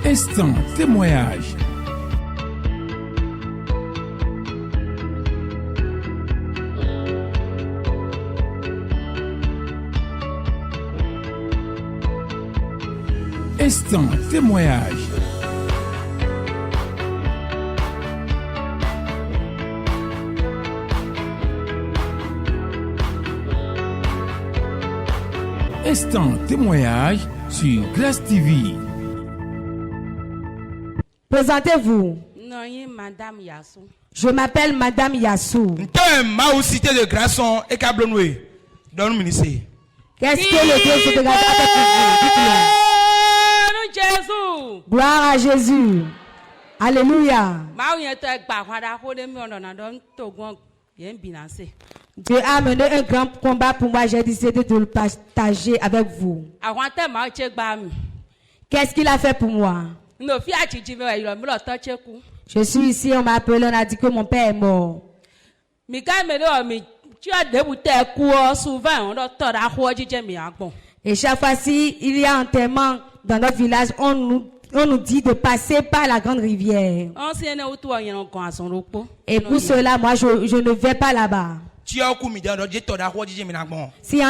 Instant témoignage. Instant témoignage. Instant témoignage sur Grâce TV. Présentez-vous. Non, Madame Yassou. Je m'appelle Madame Yassou. Cité de Grasson et Cablonoué. Donne ministère. Qu'est-ce que le Dieu de grâce a fait pour vous? Dites-le. Jésus. Gloire à Jésus. Alléluia. Dieu a mené un grand combat pour moi. J'ai décidé de le partager avec vous. Qu'est-ce qu'il a fait pour moi? Je suis ici, on m'a appelé, on a dit que mon père est mort. Et chaque fois-ci, il y a un enterrement dans notre village, on nous dit de passer par la grande rivière. Et pour cela, moi, je ne vais pas là-bas. Si un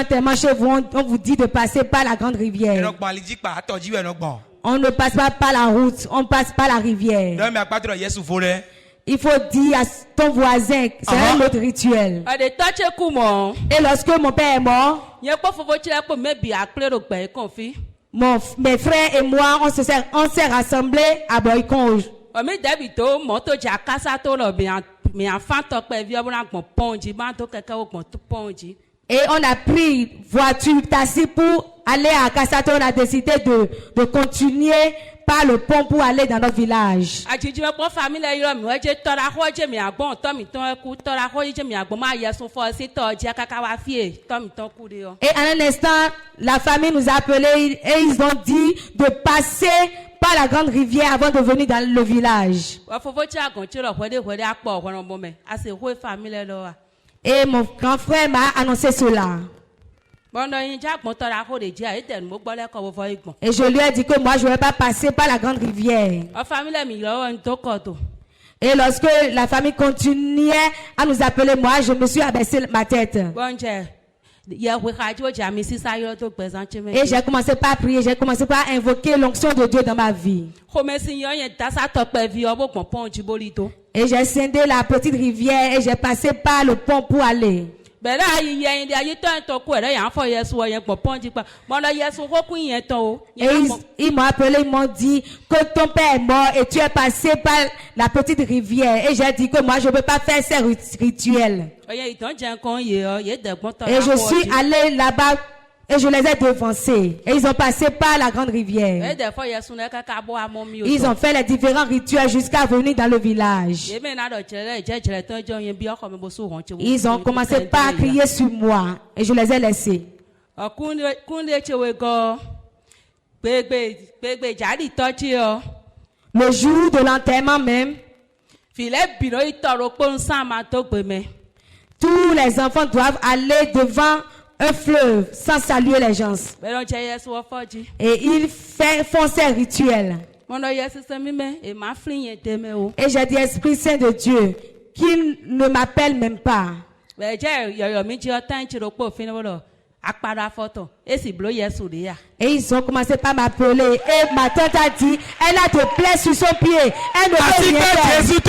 enterrement chez vous, on vous dit de passer par la grande rivière. On ne passe pas par la route, on passe par la rivière. Il faut dire à ton voisin, c'est un autre rituel. Et lorsque mon père est mort, mes frères et moi, on s'est rassemblés à Boycon. Et on a pris voiture, taxi pour aller à Kassato. On a décidé de continuer par le pont pour aller dans notre village. Et à un instant, la famille nous a appelés et ils ont dit de passer par la grande rivière avant de venir dans le village. Et mon grand frère m'a annoncé cela. Et je lui ai dit que moi je ne vais pas passer par la grande rivière. Et lorsque la famille continuait à nous appeler, moi je me suis abaissé ma tête. Et j'ai commencé par prier, j'ai commencé par invoquer l'onction de Dieu dans ma vie. Et j'ai scindé la petite rivière et j'ai passé par le pont pour aller. Et ils m'ont appelé, ils m'ont dit que ton père est mort et tu es passé par la petite rivière. Et j'ai dit que moi je ne peux pas faire ces rituels. Et je suis allé là-bas et je les ai devancés. Et ils ont passé par la grande rivière. Ils ont fait les différents rituels jusqu'à venir dans le village. Ils ont commencé par crier sur moi. Et je les ai laissés. Le jour de l'enterrement même, tous les enfants doivent aller devant un fleuve sans saluer les gens. Et ils font ces rituels. Et j'ai dit, Esprit Saint de Dieu, qu'il ne m'appelle même pas. Et ils ont commencé par m'appeler. Et ma tante a dit, elle a des plaies sur son pied. Elle ne peut rien faire. Et c'est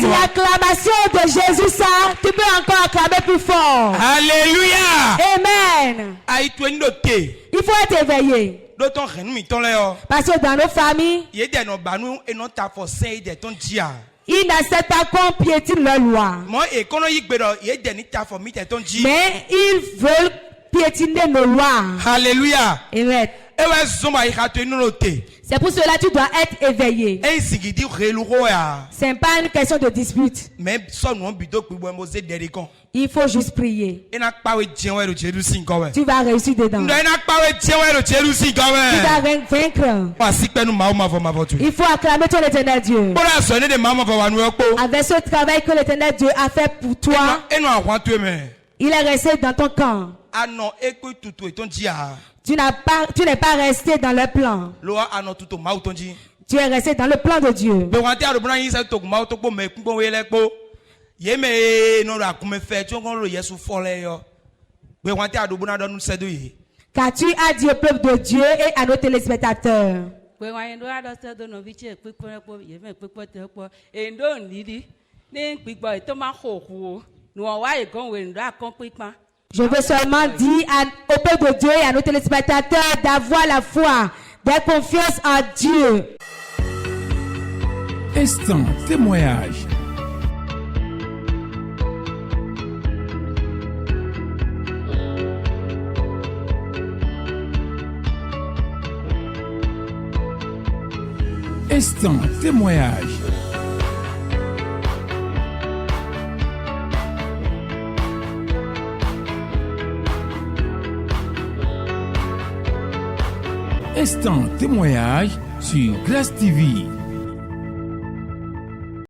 l'acclamation de Jésus, ça, tu peux encore acclamer plus fort. Alléluia. Amen. Il faut être éveillé. Parce que dans nos familles, ils n'acceptent pas qu'on piétine leur loi. Mais ils veulent piétiner nos lois. Alléluia. Amen. C'est pour cela que tu dois être éveillé. C'est pas une question de dispute. Il faut juste prier. Tu vas réussir dedans. Tu vas vaincre. Il faut acclamer ton éternel Dieu. Avec ce travail que l'éternel Dieu a fait pour toi, il est resté dans ton camp. ano ekwe tutu etonji a. Tu n'es pas resté dans le plan. Loa ano tutu ma utonji. Tu es resté dans le plan de Dieu. Be wante arobuna yin sa to ma to po me kun we le po. Ye me no ra kun me fe ti on lo Yesu fole yo. Be wante arobuna do nu sedo yi. Car tu as dit au peuple de Dieu et à nos téléspectateurs. Je veux seulement dire au peuple de Dieu et à nos téléspectateurs d'avoir la foi, d'avoir confiance en Dieu. Instant témoignage. Instant témoignage. Instant témoignage sur Glace TV.